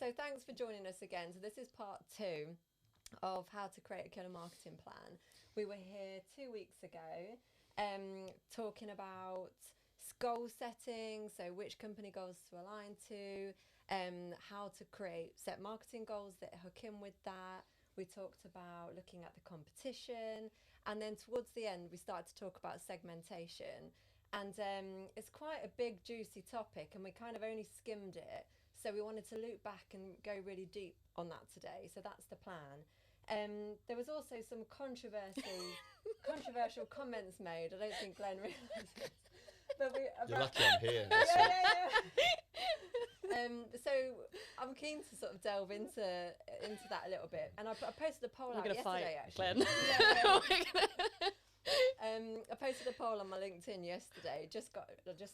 So thanks for joining us again. So this is part 2 of how to create a killer marketing plan. We were here 2 weeks ago talking about goal setting, so which company goals to align to, how to set marketing goals that hook in with that. We talked about looking at the competition, and then towards the end we started to talk about segmentation. And it's quite a big, juicy topic, and we kind of only skimmed it. So we wanted to loop back and go really deep on that today. So that's the plan. There was also some controversial comments made. I don't think Glenn realised this. But You're lucky I'm here. So I'm keen to sort of delve into that a little bit. And I posted a poll out yesterday, actually. Glenn. I posted a poll on my LinkedIn yesterday, just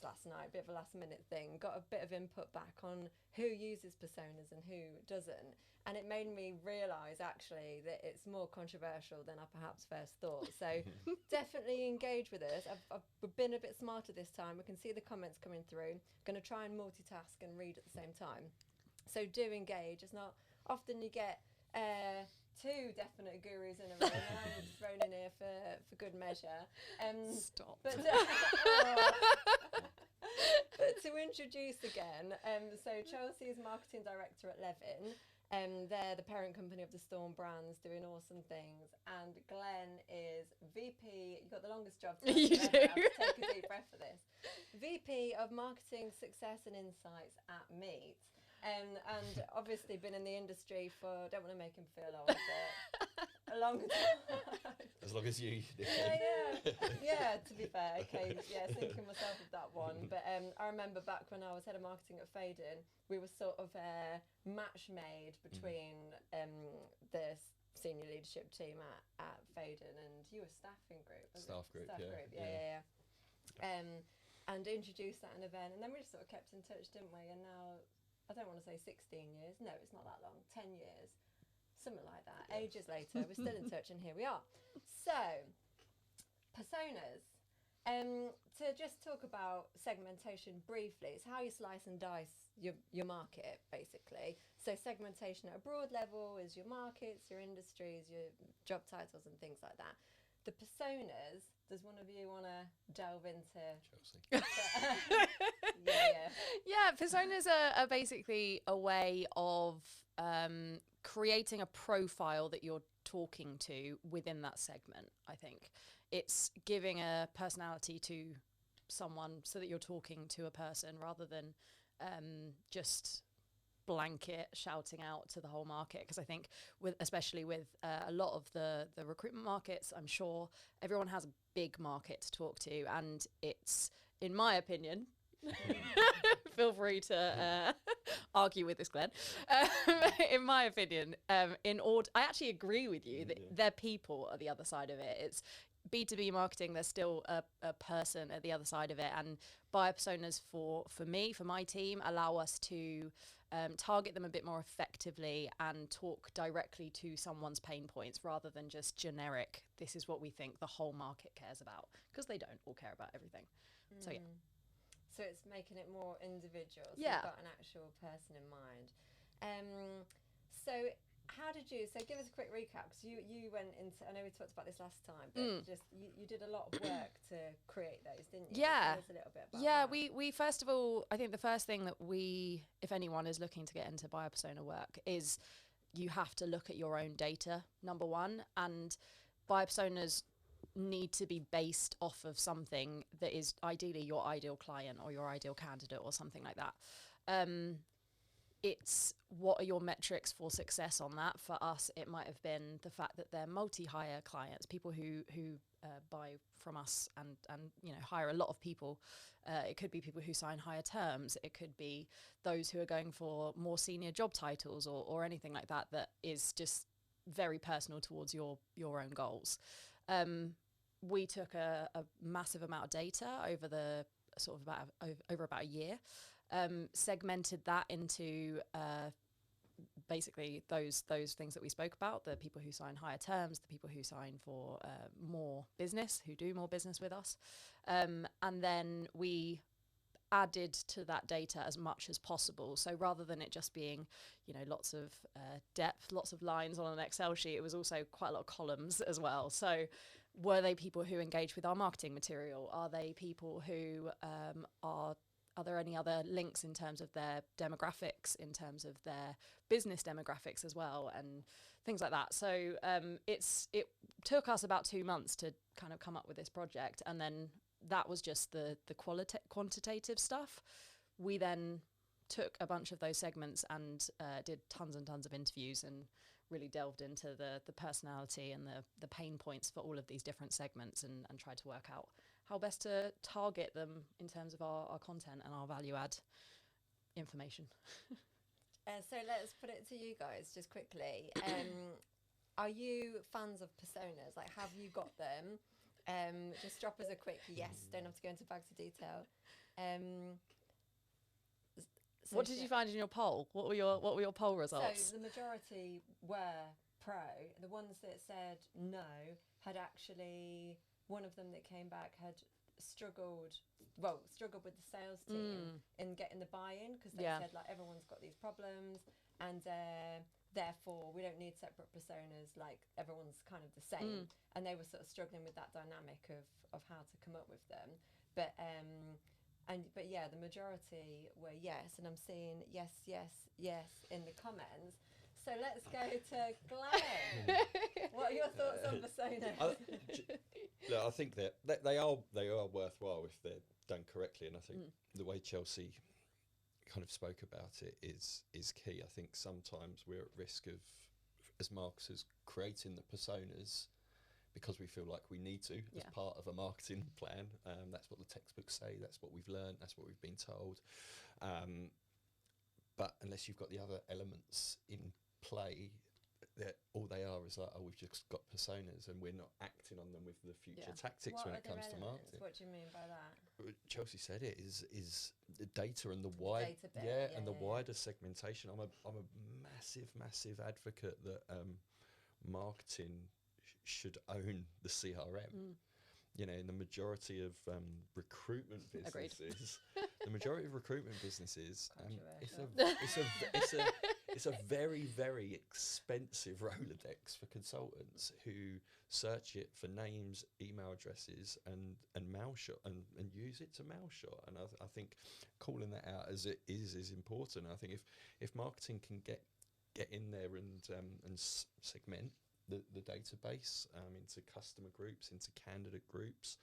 last night, a bit of a last minute thing, got a bit of input back on who uses personas and who doesn't, and it made me realise actually that it's more controversial than I perhaps first thought. So definitely engage with us. I've been a bit smarter this time. We can see the comments coming through. Going to try and multitask and read at the same time. So do engage. It's not often you get 2 definite gurus in a row, and I'm just thrown in here for good measure. Stop. But to introduce again, so Chelsea is marketing director at Levin. They're the parent company of the Storm brands, doing awesome things. And Glenn is VP. You've got the longest job. You do. I have to take a deep breath for this. VP of Marketing Success and Insights at Meet. And obviously been in the industry for, don't want to make him feel old, but a long time. As long as you do. Yeah, to be fair, okay, yeah, thinking myself of that one. But I remember back when I was head of marketing at Faden, we were sort of a match made between the senior leadership team at Faden and you were staffing group. Staff group, yeah. And introduced that at an event, and then we just sort of kept in touch, didn't we? And now, I don't want to say 16 years. No, it's not that long. 10 years. Something like that. Yeah. Ages later, we're still in touch, and here we are. So, personas. To just talk about segmentation briefly, it's how you slice and dice your market, basically. So segmentation at a broad level is your markets, your industries, your job titles and things like that. The personas, does one of you want to delve into? Chelsea. Yeah, personas are basically a way of creating a profile that you're talking to within that segment, I think. It's giving a personality to someone so that you're talking to a person rather than just blanket shouting out to the whole market, because I think especially with a lot of the recruitment markets, I'm sure everyone has a big market to talk to, and it's, in my opinion, feel free to argue with this, Glenn. In my opinion, I actually agree with you that they're people at the other side of it. It's B2B marketing, there's still a person at the other side of it, and buyer personas for me, for my team, allow us to target them a bit more effectively and talk directly to someone's pain points rather than just generic, this is what we think the whole market cares about, because they don't all care about everything. So yeah. So it's making it more individual. So Yeah. you've got an actual person in mind. So give us a quick recap, because you went into, I know we talked about this last time, but you did a lot of work to create those, didn't you? Yeah. Tell us a little bit about that. We First of all, I think the first thing that if anyone is looking to get into buyer persona work, is you have to look at your own data, number one, and buyer personas need to be based off of something that is ideally your ideal client or your ideal candidate or something like that. It's what are your metrics for success on that? For us, it might have been the fact that they're multi-hire clients, people who buy from us and hire a lot of people. It could be people who sign higher terms. It could be those who are going for more senior job titles or anything like that, that is just very personal towards your own goals. We took a massive amount of data over the sort of over about a year, segmented that into basically those things that we spoke about, the people who sign higher terms, the people who sign for more business, who do more business with us, and then we added to that data as much as possible. So rather than it just being, lots of depth, lots of lines on an Excel sheet, it was also quite a lot of columns as well. So were they people who engage with our marketing material? Are they people who are there any other links in terms of their demographics, in terms of their business demographics as well, and things like that? So it took us about 2 months to kind of come up with this project, and then that was just the quantitative stuff. We then took a bunch of those segments and did tons and tons of interviews and really delved into the personality and the pain points for all of these different segments, and tried to work out how best to target them in terms of our content and our value add information. So let's put it to you guys just quickly. Are you fans of personas? Like, have you got them? Just drop us a quick yes. Don't have to go into bags of detail. So what did you find in your poll? What were your poll results? So the majority were pro. The ones that said no had actually, one of them that came back had struggled with the sales team in getting the buy-in, because they said, like, everyone's got these problems, and therefore we don't need separate personas, like everyone's kind of the same. And they were sort of struggling with that dynamic of how to come up with them. But yeah, the majority were yes, and I'm seeing yes in the comments. So let's go to Glenn. What are your thoughts on personas? I think that they are worthwhile if they're done correctly, and I think the way Chelsea kind of spoke about it is key. I think sometimes we're at risk of, as marketers, creating the personas because we feel like we need to as part of a marketing plan. That's what the textbooks say, that's what we've learned, that's what we've been told. But unless you've got the other elements in play, that all they are is like, oh, we've just got personas and we're not acting on them with the future tactics when it comes to marketing. What do you mean by that? Chelsea said it is the data and the wide, the wider segmentation. I'm a massive advocate that marketing should own the CRM. In the majority of recruitment businesses, it's a very, very expensive Rolodex for consultants who search it for names, email addresses, and mail shot, and use it to mail shot. And I think calling that out as it is important. I think if marketing can get in there and segment the database into customer groups, into candidate groups,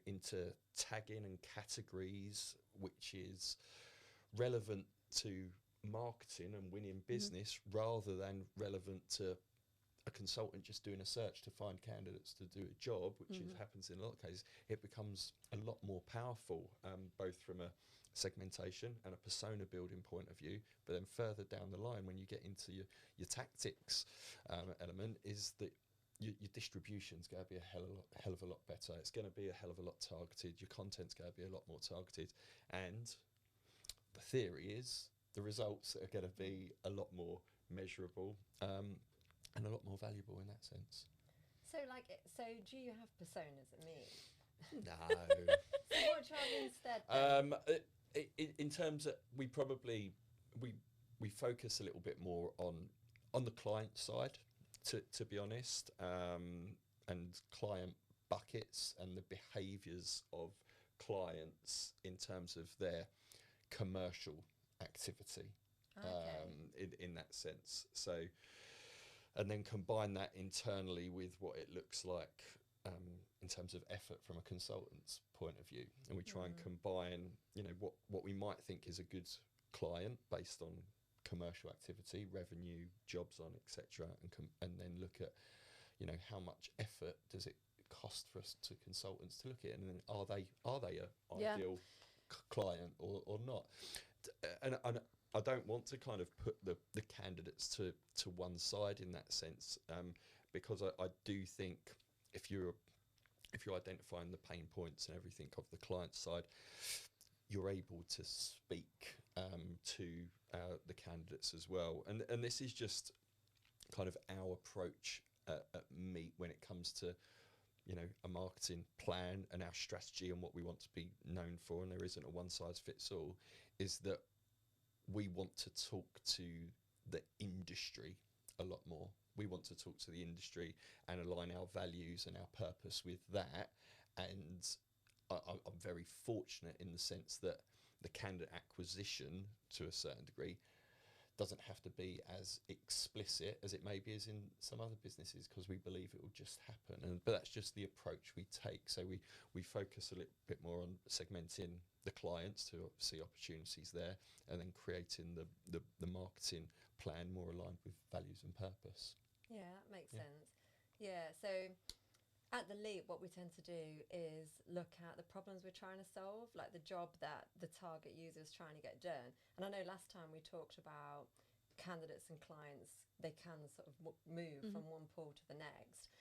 into tagging and categories, which is relevant to marketing and winning business rather than relevant to a consultant just doing a search to find candidates to do a job, which happens in a lot of cases, it becomes a lot more powerful, both from a segmentation and a persona building point of view. But then further down the line, when you get into your tactics element, is that your distribution's going to be a hell of a lot better. It's going to be a hell of a lot targeted. Your content's going to be a lot more targeted. And the theory is the results are going to be a lot more measurable and a lot more valuable in that sense. So do you have personas at me? No. So what do you have instead? In terms of, we focus a little bit more on the client side, to be honest, and client buckets and the behaviours of clients in terms of their commercial activity, in that sense. So, and then combine that internally with what it looks like in terms of effort from a consultant's point of view, and we try and combine, what we might think is a good client based on commercial activity, revenue, jobs on, etc., and then look at, how much effort does it cost for us to consultants to look at it, and then are they a ideal client or not? And I don't want to kind of put the candidates to one side in that sense, because I do think if you're identifying the pain points and everything of the client side, you're able to speak to the candidates as well. And this is just kind of our approach at Meet when it comes to you know, a marketing plan and our strategy and what we want to be known for, and there isn't a one size fits all, is that we want to talk to the industry a lot more. We want to talk to the industry and align our values and our purpose with that. And I'm very fortunate in the sense that the candidate acquisition, to a certain degree, doesn't have to be as explicit as it maybe is in some other businesses, because we believe it will just happen. But that's just the approach we take. So we focus a little bit more on segmenting the clients to see opportunities there, and then creating the marketing plan more aligned with values and purpose. Yeah, that makes sense. Yeah, so at the Leap, what we tend to do is look at the problems we're trying to solve, like the job that the target user is trying to get done. And I know last time we talked about candidates and clients, they can sort of move from one pool to the next.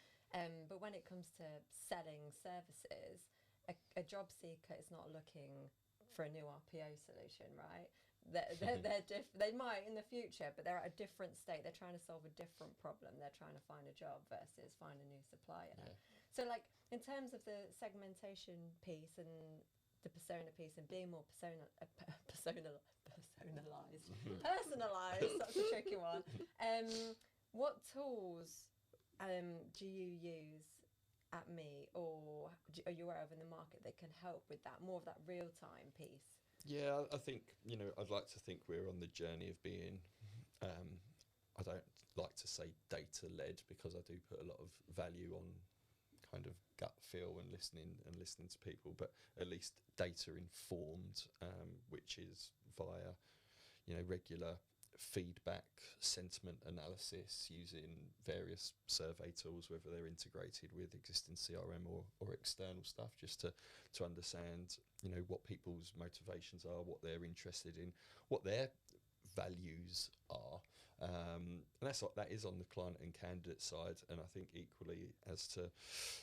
But when it comes to selling services, a job seeker is not looking for a new RPO solution, right? They might in the future, but they're at a different state. They're trying to solve a different problem. They're trying to find a job versus find a new supplier. Yeah. So, like, in terms of the segmentation piece and the persona piece and being more personalized, that's a tricky one. What tools do you use at Me, or are you aware of in the market that can help with that, more of that real-time piece? Yeah, I think, you know, I'd like to think we're on the journey of being, I don't like to say data-led, because I do put a lot of value on kind of gut feel and listening to people, but at least data informed, which is via, you know, regular feedback, sentiment analysis, using various survey tools, whether they're integrated with existing CRM or external stuff, just to understand, you know, what people's motivations are, what they're interested in, what their values are. And that is on the client and candidate side. And I think equally, as to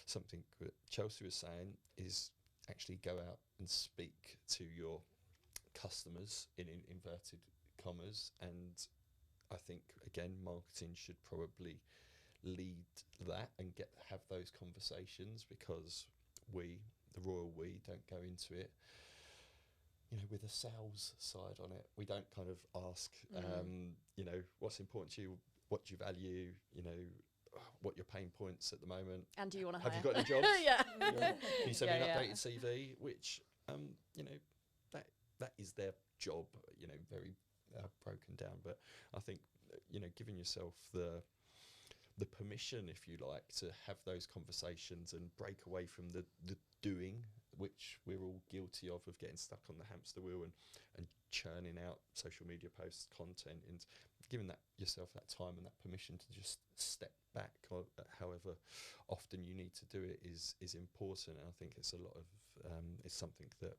something that Chelsea was saying, is actually go out and speak to your customers in inverted commas. And I think, again, marketing should probably lead that and have those conversations, because the royal we, don't go into it, you know, with a sales side on it. We don't kind of ask, you know, what's important to you, what do you value, you know, what your pain points at the moment. And do you want to hire? Have you got any jobs? Yeah. Can you send me an Yeah. updated CV? Which, you know, that is their job, you know, very broken down. But I think, you know, giving yourself the permission, if you like, to have those conversations and break away from the doing, which we're all guilty of getting stuck on the hamster wheel and churning out social media posts, content, and giving yourself that time and that permission to just step back, or however often you need to do it, is important. And I think it's a lot of it's something that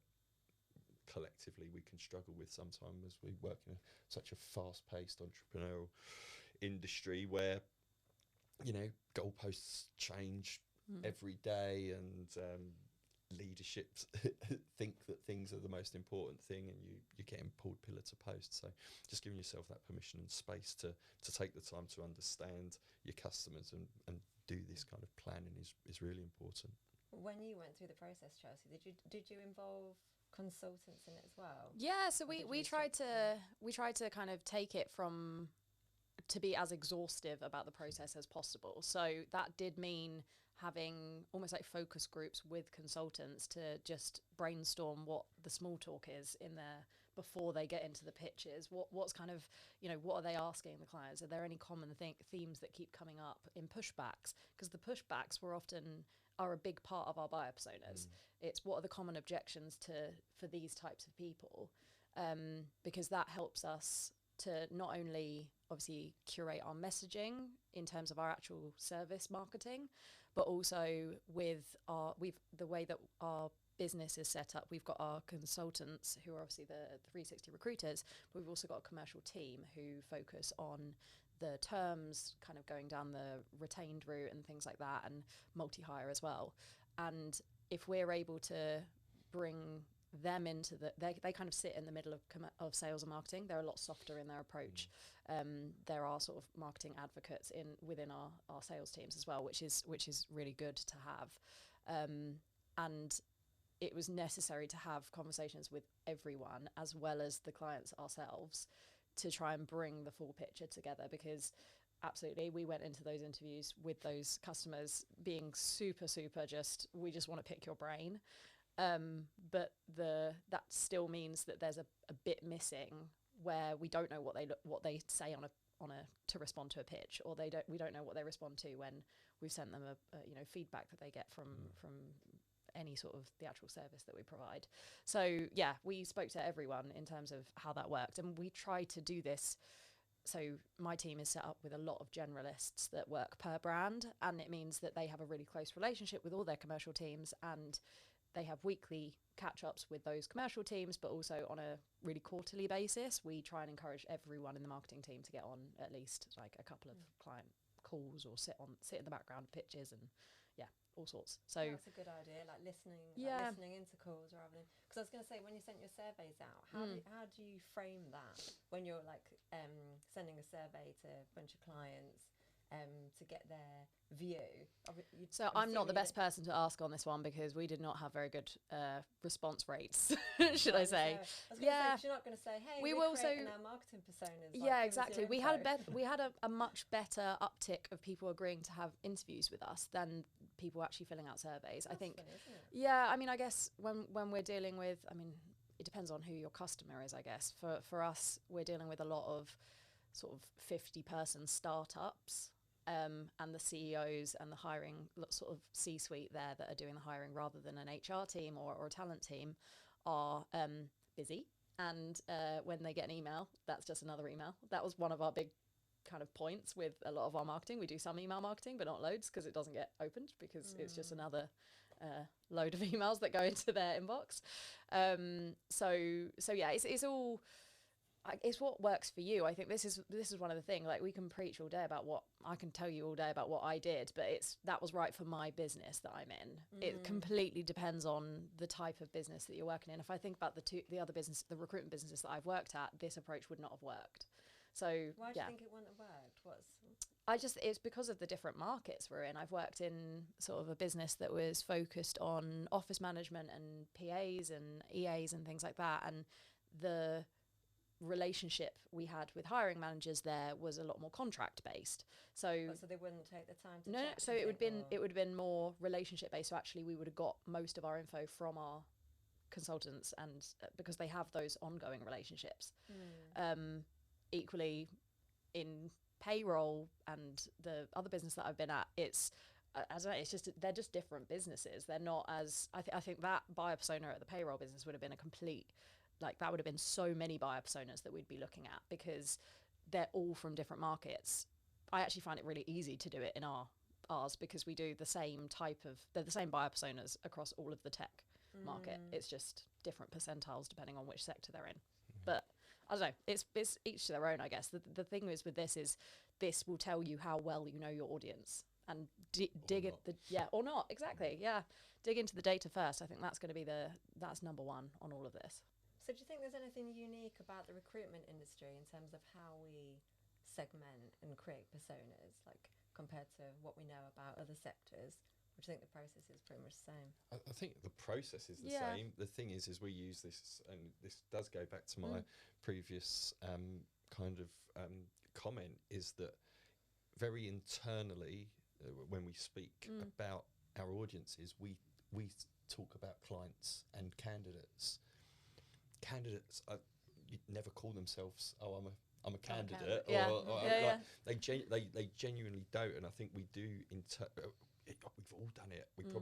collectively we can struggle with sometimes, as we work in such a fast-paced entrepreneurial industry where, you know, goalposts change every day, and leaderships think that things are the most important thing, and you're getting pulled pillar to post. So just giving yourself that permission and space to take the time to understand your customers and do this kind of planning is really important. When you went through the process, Chelsea, did you involve consultants in it as well? Yeah, so we tried to kind of take it to be as exhaustive about the process as possible. So that did mean having almost like focus groups with consultants to just brainstorm what the small talk is in there before they get into the pitches. What's kind of, you know, what are they asking the clients? Are there any common themes that keep coming up in pushbacks? Because the pushbacks are a big part of our buyer personas. It's what are the common objections for these types of people, because that helps us to not only obviously curate our messaging in terms of our actual service marketing, but also with the way that our business is set up. We've got our consultants who are obviously the 360 recruiters, but we've also got a commercial team who focus on the terms, kind of going down the retained route and things like that, and multi-hire as well. And if we're able to bring them into they kind of sit in the middle of sales and marketing. They're a lot softer in their approach. There are sort of marketing advocates within our sales teams as well, which is really good to have. And it was necessary to have conversations with everyone as well as the clients ourselves to try and bring the full picture together, because absolutely we went into those interviews with those customers being super we just want to pick your brain, but that still means that there's a bit missing where we don't know what they say on a to respond to a pitch, or we don't know what they respond to when we've sent them a feedback that they get from any sort of the actual service that we provide. So yeah, we spoke to everyone in terms of how that worked, and we try to do this. So my team is set up with a lot of generalists that work per brand, and it means that they have a really close relationship with all their commercial teams, and they have weekly catch-ups with those commercial teams, but also on a really quarterly basis. We try and encourage everyone in the marketing team to get on at least like a couple of client calls or sit in the background of pitches and all sorts. So that's a good idea, like listening into calls rather than, because I was going to say, when you sent your surveys out, how do you frame that when you're like sending a survey to a bunch of clients to get their view? So I'm not the best person to ask on this one, because we did not have very good response rates, should I say. Yeah, you're not going to say, hey, we will creating our marketing personas. Yeah, exactly. We had a much better uptick of people agreeing to have interviews with us than people actually filling out surveys. That's I think. funny, isn't it? Yeah, I mean, I guess when we're dealing with, it depends on who your customer is. I guess for us, we're dealing with a lot of sort of 50-person startups. And the CEOs and the hiring sort of C-suite there that are doing the hiring rather than an HR team or a talent team are busy. And when they get an email, that's just another email. That was one of our big kind of points with a lot of our marketing. We do some email marketing, but not loads, because it doesn't get opened, because it's just another load of emails that go into their inbox. So yeah, it's all... it's what works for you. I think this is one of the things, like, we can preach all day about what I can tell you all day about what I did, but that was right for my business that I'm in. It completely depends on the type of business that you're working in. If I think about the other business, the recruitment businesses that I've worked at, this approach would not have worked. So why do you think it wouldn't have worked? It's because of the different markets we're in. I've worked in sort of a business that was focused on office management and PAs and EAs and things like that, and the relationship we had with hiring managers there was a lot more contract based. So they wouldn't take the time to chat. So it would have been more relationship based. So actually we would have got most of our info from our consultants, and because they have those ongoing relationships. Equally in payroll and the other business that I've been at, it's I don't know, it's just they're just different businesses. They're not as I think that buyer persona at the payroll business would have been a complete, like, that would have been so many buyer personas that we'd be looking at, because they're all from different markets. I actually find it really easy to do it in ours, because we do the same they're the same buyer personas across all of the tech market. It's just different percentiles depending on which sector they're in. But I don't know, it's each to their own, I guess. The thing is with this will tell you how well you know your audience, and dig at or not, exactly. Yeah. Dig into the data first. I think that's going to be that's number one on all of this. So do you think there's anything unique about the recruitment industry in terms of how we segment and create personas, like, compared to what we know about other sectors? Or do you think the process is pretty much the same? I think the process is the same. The thing is we use this, and this does go back to my previous comment, is that very internally, when we speak about our audiences, we talk about clients and candidates. Candidates never call themselves, I'm a candidate, they genuinely don't. And I think we do we've all done it. We've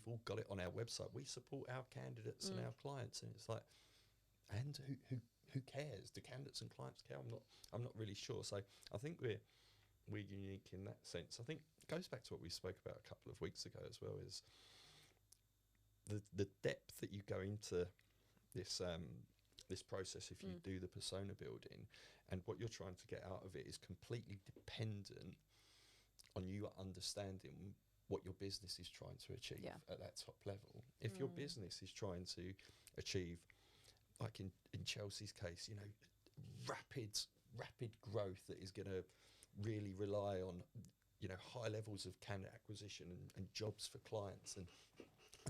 all got it on our website. We support our candidates and our clients, and it's like, and who cares? Do candidates and clients care? I'm not really sure. So I think we're unique in that sense. I think it goes back to what we spoke about a couple of weeks ago as well, is the depth that you go into this process if you do the persona building, and what you're trying to get out of it is completely dependent on you understanding what your business is trying to achieve at that top level. If your business is trying to achieve, like in Chelsea's case, you know, rapid growth that is going to really rely on, you know, high levels of candidate acquisition and jobs for clients and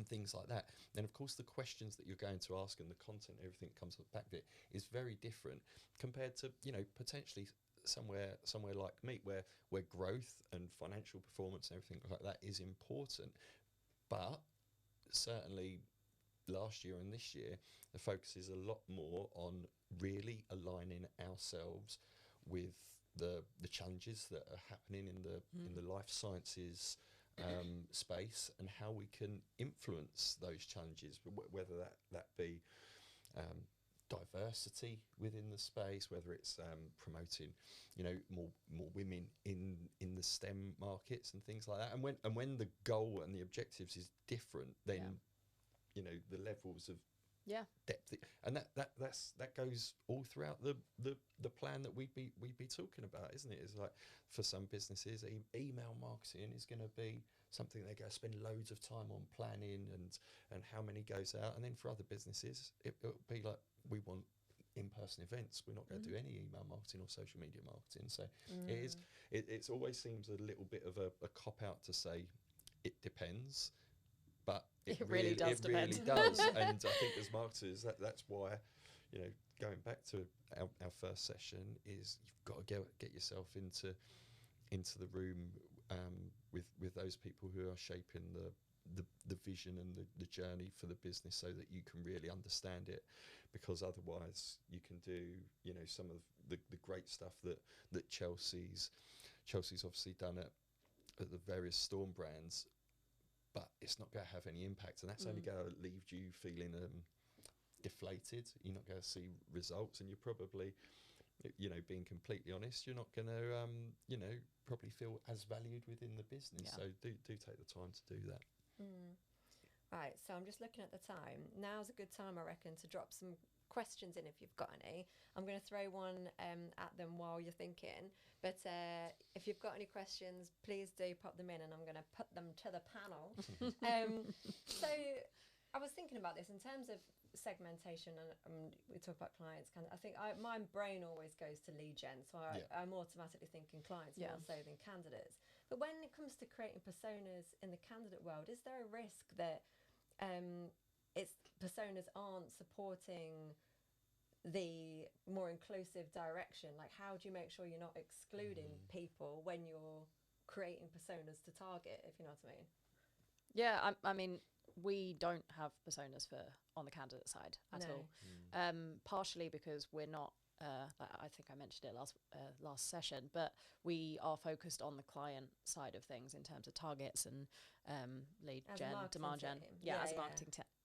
things like that, then of course the questions that you're going to ask and the content, everything that comes back of it is very different compared to, you know, potentially somewhere like Meet where growth and financial performance and everything like that is important. But certainly last year and this year, the focus is a lot more on really aligning ourselves with the challenges that are happening in the life sciences space, and how we can influence those challenges, whether that be diversity within the space, whether it's promoting, you know, more women in the STEM markets and things like that. And when the goal and the objectives is different, then you know, the levels of depth, and that goes all throughout the plan that we'd be talking about, isn't it? It's like, for some businesses, email marketing is going to be something they're going to spend loads of time on planning and how many goes out, and then for other businesses it'll be like, we want in-person events, we're not going to do any email marketing or social media marketing. So it's always seems a little bit of a cop out to say it depends, but it really does depend. Really does. And I think as marketers, that's why, you know, going back to our first session, is you've got to get yourself into the room with those people who are shaping the vision and the journey for the business, so that you can really understand it. Because otherwise you can do, you know, some of the great stuff that Chelsea's obviously done at the various Storm brands, but it's not going to have any impact, and that's only going to leave you feeling deflated. You're not going to see results, and you're probably, you know, being completely honest, you're not going to, you know, probably feel as valued within the business. So do take the time to do that. Right, so I'm just looking at the time. Now's a good time, I reckon, to drop some questions in if you've got any. I'm going to throw one at them while you're thinking. But if you've got any questions, please do pop them in, and I'm going to put them to the panel. So I was thinking about this in terms of segmentation, and we talk about clients. I think my brain always goes to lead gen, so I'm automatically thinking clients more so than candidates. But when it comes to creating personas in the candidate world, is there a risk that its personas aren't supporting the more inclusive direction? Like, how do you make sure you're not excluding people when you're creating personas to target, if you know what I mean? Yeah, I mean, we don't have personas on the candidate side at all. Partially because we're not, I think I mentioned it last session, but we are focused on the client side of things in terms of targets and lead gen, demand gen. As a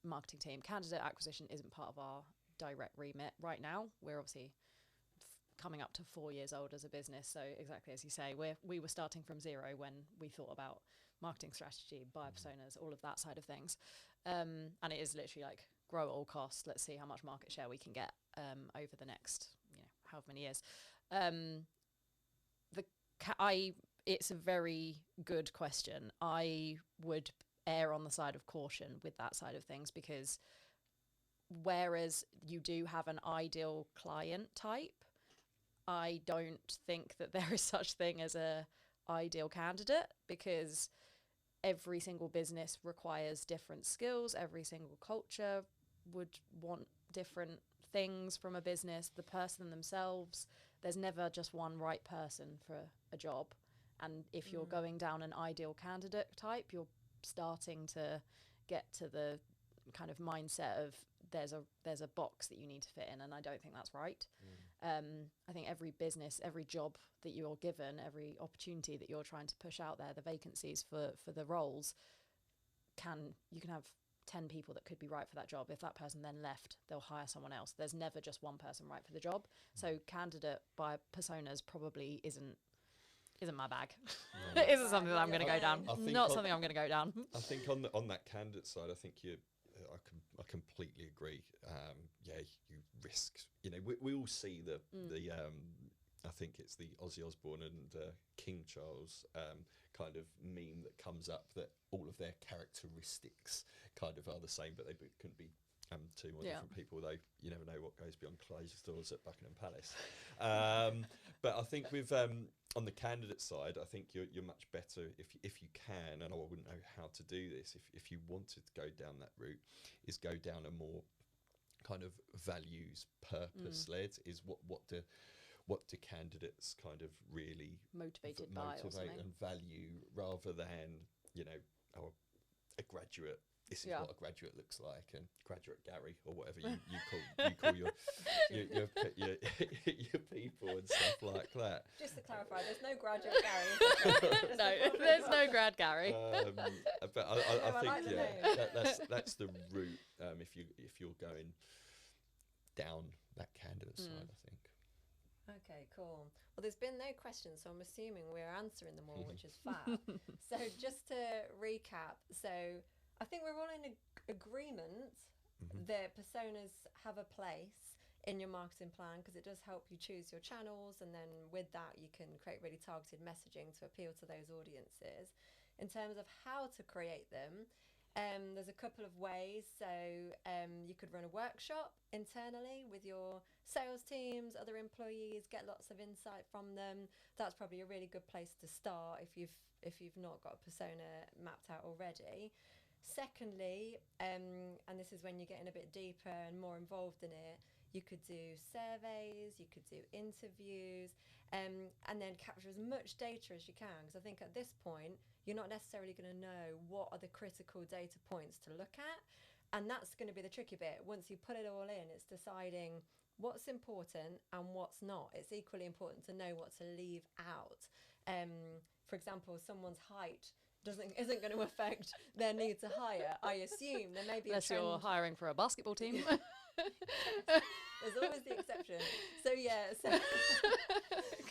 marketing team. Candidate acquisition isn't part of our direct remit right now. We're obviously coming up to 4 years old as a business, so exactly as you say, we were starting from zero when we thought about marketing strategy, buyer personas, all of that side of things, and it is literally like, grow at all costs. Let's see how much market share we can get over the next, you know, however many years. It's a very good question. I would err on the side of caution with that side of things, because whereas you do have an ideal client type, I don't think that there is such thing as a ideal candidate, because every single business requires different skills. Every single culture would want different things from a business. The person themselves, there's never just one right person for a job. And if you're going down an ideal candidate type, you're starting to get to the kind of mindset of there's a box that you need to fit in, and I don't think that's right. I think every business, every job that you're given, every opportunity that you're trying to push out there, the vacancies for the roles, you can have 10 people that could be right for that job. If that person then left, they'll hire someone else. There's never just one person right for the job. So candidate by personas probably isn't my bag. It isn't something that I'm going to go down. Not something I'm going to go down. I think on that candidate side, I think I completely agree. You risk. You know, we all see the I think it's the Ozzy Osbourne and King Charles kind of meme that comes up, that all of their characteristics kind of are the same, but they couldn't be two more Yeah. different people, though you never know what goes beyond closed doors at Buckingham Palace. But I think with on the candidate side, I think you're much better if you can, and I wouldn't know how to do this, if you wanted to go down that route, is go down a more kind of values purpose led, is what do candidates kind of really Motivated by or motivate something. and value, rather than, you know, oh, a graduate, this is Yeah. what a graduate looks like, and graduate Gary or whatever you call your your people and stuff like that. Just to clarify, there's no graduate Gary. is there? Just No, before we there's move no on. grad Gary. But I No, I think like the name. that's the route, if you're going down that candidate side, I think. Okay, cool. Well, there's been no questions, so I'm assuming we're answering them all, which is fab. So just to recap, so I think we're all in agreement that personas have a place in your marketing plan, because it does help you choose your channels, and then with that you can create really targeted messaging to appeal to those audiences. In terms of how to create them, there's a couple of ways. So you could run a workshop internally with your sales teams, other employees, get lots of insight from them. That's probably a really good place to start if you've not got a persona mapped out already. Secondly, and this is when you're getting a bit deeper and more involved in it, you could do surveys, you could do interviews, and then capture as much data as you can, because I think at this point you're not necessarily going to know what are the critical data points to look at, and that's going to be the tricky bit. Once you put it all in, it's deciding what's important and what's not. It's equally important to know what to leave out. For example, someone's height isn't going to affect their need to hire. I assume there may be Unless a trend. you're hiring for a basketball team. There's always the exception. So yeah. So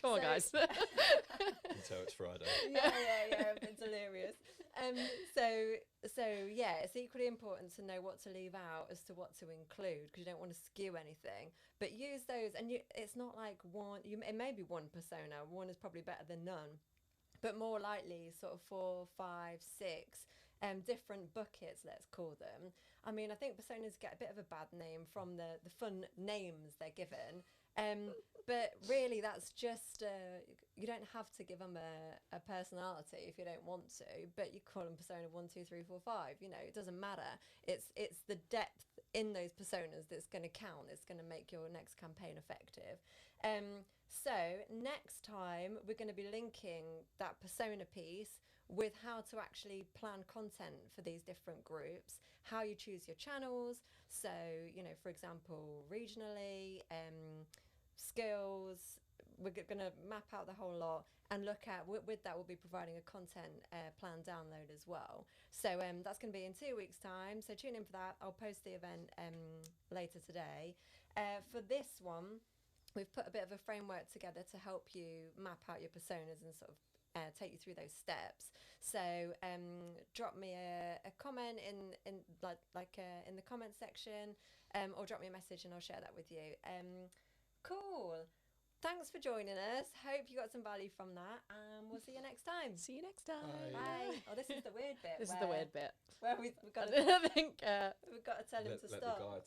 Come on, So- guys. You can tell it's Friday. yeah. It's hilarious. So yeah, it's equally important to know what to leave out as to what to include, because you don't want to skew anything. But use those, and it's not like one. It may be one persona. One is probably better than none, but more likely sort of 4, 5, 6 different buckets, let's call them. I mean, I think personas get a bit of a bad name from the fun names they're given. But really, that's just, you don't have to give them a personality if you don't want to, but you call them persona 1, 2, 3, 4, 5, you know, it doesn't matter. It's the depth in those personas that's going to count. It's going to make your next campaign effective. So next time, we're going to be linking that persona piece with how to actually plan content for these different groups, how you choose your channels. So, you know, for example, regionally, skills, we're going to map out the whole lot and look at, with that we'll be providing a content plan download as well. So that's going to be in 2 weeks time, so tune in for that. I'll post the event later today. For this one, we've put a bit of a framework together to help you map out your personas and sort of take you through those steps. So drop me a comment in the comment section, or drop me a message and I'll share that with you. Cool. Thanks for joining us. Hope you got some value from that, and we'll see you next time. See you next time. Bye. Oh, this is the weird bit. This is the weird bit. Where we've got to, I think. we've got to tell him to Let stop. the guy